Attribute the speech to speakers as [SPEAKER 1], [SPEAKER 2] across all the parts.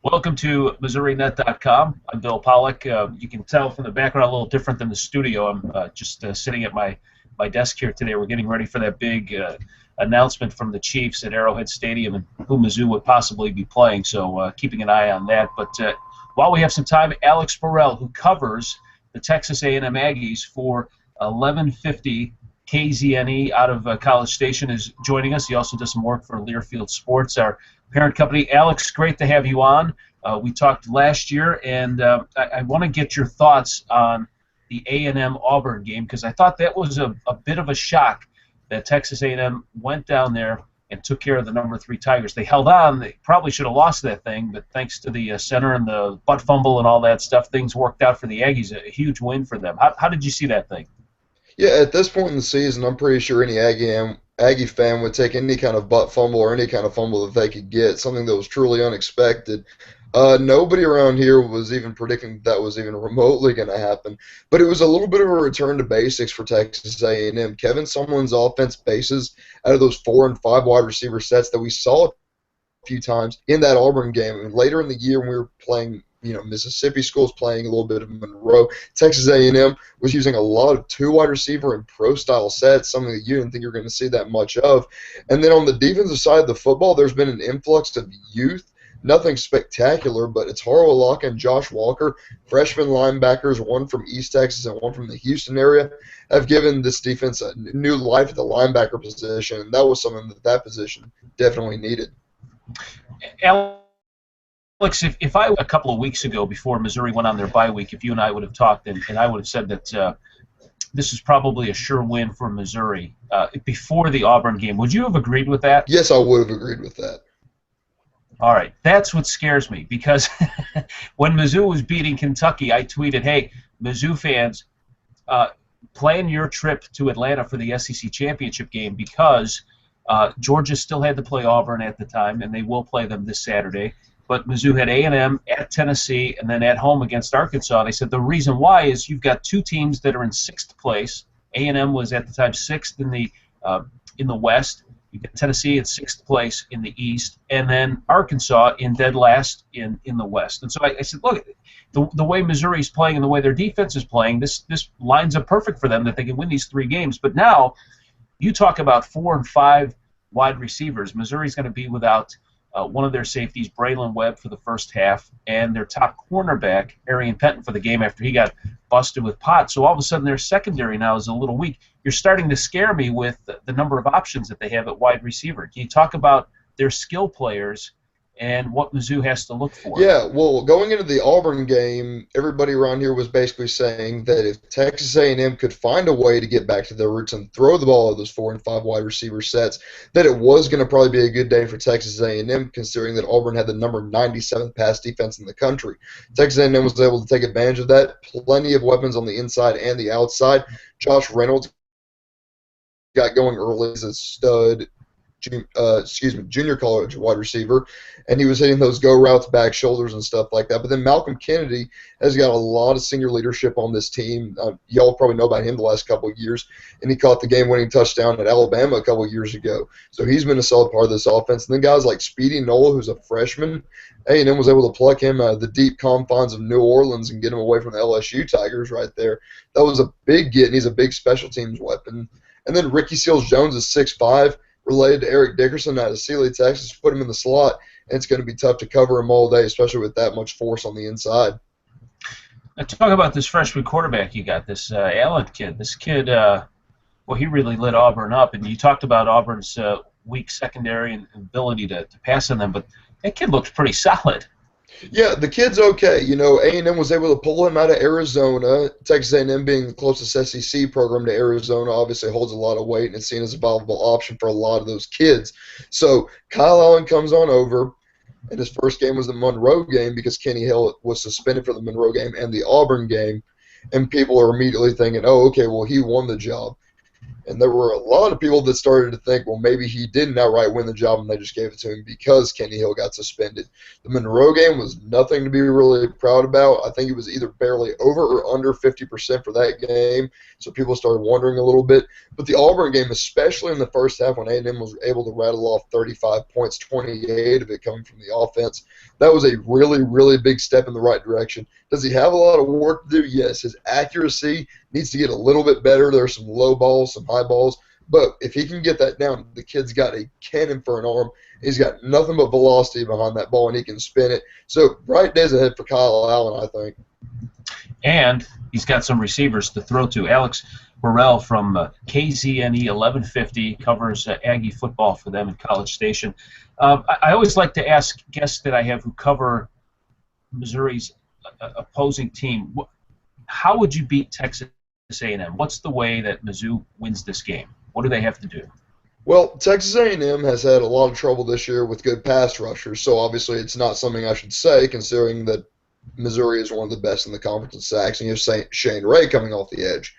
[SPEAKER 1] Welcome to MissouriNet.com. I'm Bill Pollock. You can tell from the background a little different than the studio. I'm just sitting at my desk here today. We're getting ready for that big announcement from the Chiefs at Arrowhead Stadium and who Mizzou would possibly be playing, so keeping an eye on that. But while we have some time, Alex Borrell, who covers the Texas A M Aggies for 1150 KZNE out of College Station, is joining us. He also does some work for Learfield Sports, our parent company. Alex, great to have you on. We talked last year, and I want to get your thoughts on the A&M Auburn game, because I thought that was a bit of a shock that Texas A&M went down there and took care of the number 3 Tigers. They held on. They probably should have lost that thing, but thanks to the center and the butt fumble and all that stuff, things worked out for the Aggies. A huge win for them. How did you see that thing?
[SPEAKER 2] Yeah, at this point in the season, I'm pretty sure any Aggie fan would take any kind of butt fumble or any kind of fumble that they could get, something that was truly unexpected. Nobody around here was even predicting that was even remotely going to happen, but it was a little bit of a return to basics for Texas A&M. Kevin Sumlin's offense bases out of those 4 and 5 wide receiver sets that we saw a few times in that Auburn game. And later in the year when we were playing, Mississippi schools playing a little bit of Monroe, Texas A&M was using a lot of 2 wide receiver and pro style sets, something that you didn't think you were going to see that much of. And then on the defensive side of the football, there's been an influx of youth. Nothing spectacular, but it's Harwell and Josh Walker, freshman linebackers, one from East Texas and one from the Houston area, have given this defense a new life at the linebacker position, and that was something that position definitely needed.
[SPEAKER 1] Alex, if I a couple of weeks ago, before Missouri went on their bye week, if you and I would have talked, and I would have said that this is probably a sure win for Missouri before the Auburn game, would you have agreed with that?
[SPEAKER 2] Yes, I would have agreed with that.
[SPEAKER 1] All right, that's what scares me, because when Mizzou was beating Kentucky, I tweeted, hey, Mizzou fans, plan your trip to Atlanta for the SEC championship game, because Georgia still had to play Auburn at the time, and they will play them this Saturday. But Mizzou had A&M at Tennessee and then at home against Arkansas. And I said the reason why is you've got 2 teams that are in 6th place. A&M was at the time 6th in the West. You've got Tennessee at 6th place in the East, and then Arkansas in dead last in the West. And so I said, look, the way Missouri's playing and the way their defense is playing, this lines up perfect for them that they can win these 3 games. But now you talk about 4 and 5 wide receivers. Missouri's going to be without one of their safeties, Braylon Webb, for the first half, and their top cornerback, Arian Penton, for the game after he got busted with pot. So all of a sudden their secondary now is a little weak. You're starting to scare me with the number of options that they have at wide receiver. Can you talk about their skill players and what Mizzou has to look for?
[SPEAKER 2] Yeah, well, going into the Auburn game, everybody around here was basically saying that if Texas A&M could find a way to get back to their roots and throw the ball at those 4 and 5 wide receiver sets, that it was going to probably be a good day for Texas A&M, considering that Auburn had the number 97th pass defense in the country. Texas A&M was able to take advantage of that. Plenty of weapons on the inside and the outside. Josh Reynolds got going early as a stud junior college wide receiver, and he was hitting those go routes, back shoulders, and stuff like that. But then Malcolm Kennedy has got a lot of senior leadership on this team. Y'all probably know about him the last couple of years, and he caught the game-winning touchdown at Alabama a couple of years ago. So he's been a solid part of this offense. And then guys like Speedy Nola, who's a freshman, A&M was able to pluck him out of the deep confines of New Orleans and get him away from the LSU Tigers right there. That was a big get, and he's a big special teams weapon. And then Ricky Seals-Jones is 6'5", related to Eric Dickerson out of Sealy, Texas. Put him in the slot, and it's going to be tough to cover him all day, especially with that much force on the inside.
[SPEAKER 1] Now, talk about this freshman quarterback you got, this Allen kid. This kid, well, he really lit Auburn up, and you talked about Auburn's weak secondary and ability to pass on them, but that kid looks pretty solid.
[SPEAKER 2] Yeah, the kid's okay. A&M was able to pull him out of Arizona. Texas A&M being the closest SEC program to Arizona obviously holds a lot of weight and is seen as a valuable option for a lot of those kids. So Kyle Allen comes on over, and his first game was the Monroe game because Kenny Hill was suspended for the Monroe game and the Auburn game, and people are immediately thinking, oh, okay, well, he won the job. And there were a lot of people that started to think, well, maybe he didn't outright win the job and they just gave it to him because Kenny Hill got suspended. The Monroe game was nothing to be really proud about. I think it was either barely over or under 50% for that game, so people started wondering a little bit. But the Auburn game, especially in the first half when A&M was able to rattle off 35 points, 28 of it coming from the offense, that was a really, really big step in the right direction. Does he have a lot of work to do? Yes. His accuracy needs to get a little bit better. There's some low balls, some high balls. But if he can get that down, the kid's got a cannon for an arm. He's got nothing but velocity behind that ball, and he can spin it. So bright days ahead for Kyle Allen, I think.
[SPEAKER 1] And he's got some receivers to throw to. Alex Borrell from KZNE 1150 covers Aggie football for them in College Station. I always like to ask guests that I have who cover Missouri's opposing team, how would you beat Texas A&M? What's the way that Mizzou wins this game? What do they have to do?
[SPEAKER 2] Well, Texas A&M has had a lot of trouble this year with good pass rushers, so obviously it's not something I should say considering that Missouri is one of the best in the conference in sacks, and you have Shane Ray coming off the edge.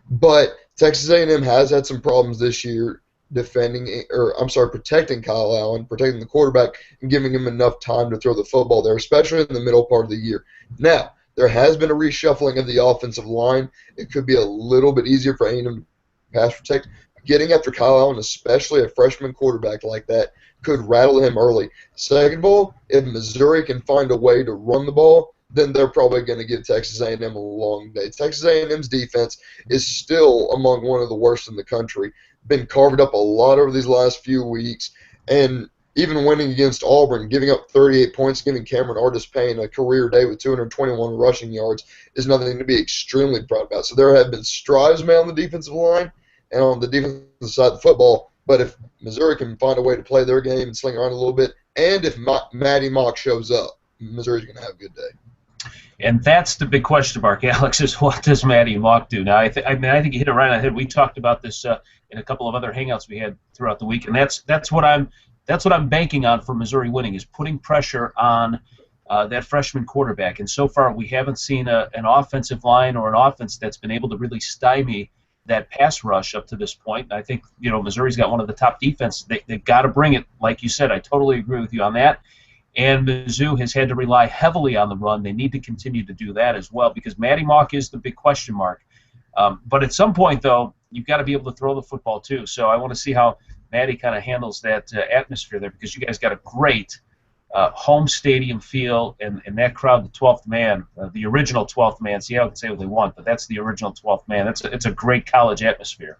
[SPEAKER 2] But Texas A&M has had some problems this year protecting Kyle Allen, protecting the quarterback, and giving him enough time to throw the football there, especially in the middle part of the year. Now, there has been a reshuffling of the offensive line. It could be a little bit easier for A&M to pass protect. Getting after Kyle Allen, especially a freshman quarterback like that, could rattle him early. Second of all, if Missouri can find a way to run the ball, then they're probably going to give Texas A&M a long day. Texas A&M's defense is still among one of the worst in the country. Been carved up a lot over these last few weeks, and even winning against Auburn, giving up 38 points, giving Cameron Artis-Payne a career day with 221 rushing yards is nothing to be extremely proud about. So there have been strides made on the defensive line and on the defensive side of the football, but if Missouri can find a way to play their game and sling around a little bit, and if Matty Mock shows up, Missouri's going to have a good day.
[SPEAKER 1] And that's the big question mark, Alex, is what does Matty Mock do? Now, I think you hit it right on the head. We talked about this in a couple of other hangouts we had throughout the week, and that's what I'm banking on for Missouri winning, is putting pressure on that freshman quarterback. And so far, we haven't seen an offensive line or an offense that's been able to really stymie that pass rush up to this point. I think Missouri's got one of the top defenses. They've got to bring it, like you said. I totally agree with you on that. And Mizzou has had to rely heavily on the run. They need to continue to do that as well, because Matty Mock is the big question mark. But at some point, though, you've got to be able to throw the football too. So I want to see how Matty kind of handles that atmosphere there, because you guys got a great home stadium feel, and that crowd, the 12th man, the original 12th man. See, I can say what they want, but that's the original 12th man. It's a great college atmosphere.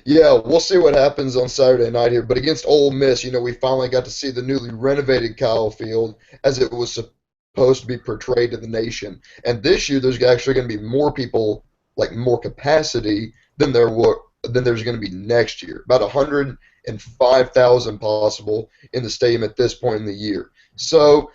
[SPEAKER 2] Yeah, we'll see what happens on Saturday night here. But against Ole Miss, we finally got to see the newly renovated Kyle Field as it was supposed to be portrayed to the nation. And this year, there's actually going to be more people, like more capacity than there's going to be next year. About 105,000 possible in the stadium at this point in the year. So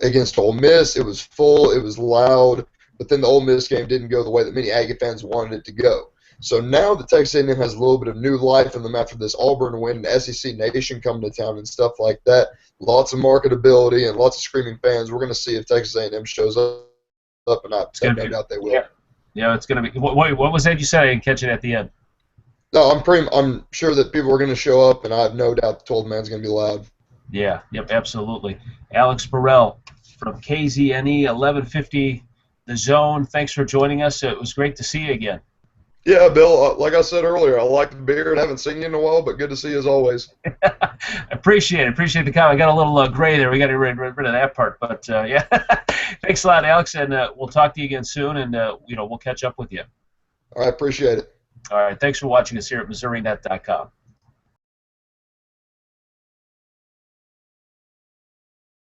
[SPEAKER 2] against Ole Miss, it was full, it was loud, but then the Ole Miss game didn't go the way that many Aggie fans wanted it to go. So now the Texas A&M has a little bit of new life in them after this Auburn win, and SEC Nation coming to town and stuff like that. Lots of marketability and lots of screaming fans. We're going to see if Texas A&M shows up, and I have no doubt they will.
[SPEAKER 1] Yeah, it's going to be. What was that you said? I didn't catch it at the end.
[SPEAKER 2] No, I'm sure that people are going to show up, and I have no doubt the 12th man's going to be loud.
[SPEAKER 1] Yeah, yep, absolutely. Alex Borrell from KZNE 1150, The Zone. Thanks for joining us. It was great to see you again.
[SPEAKER 2] Yeah, Bill, like I said earlier, I like the beard. I haven't seen you in a while, but good to see you as always.
[SPEAKER 1] Appreciate it. Appreciate the comment. I got a little gray there. We got to get rid of that part. But, yeah, thanks a lot, Alex, and we'll talk to you again soon, and, we'll catch up with you.
[SPEAKER 2] All right, appreciate it.
[SPEAKER 1] All right, thanks for watching us here at MissouriNet.com.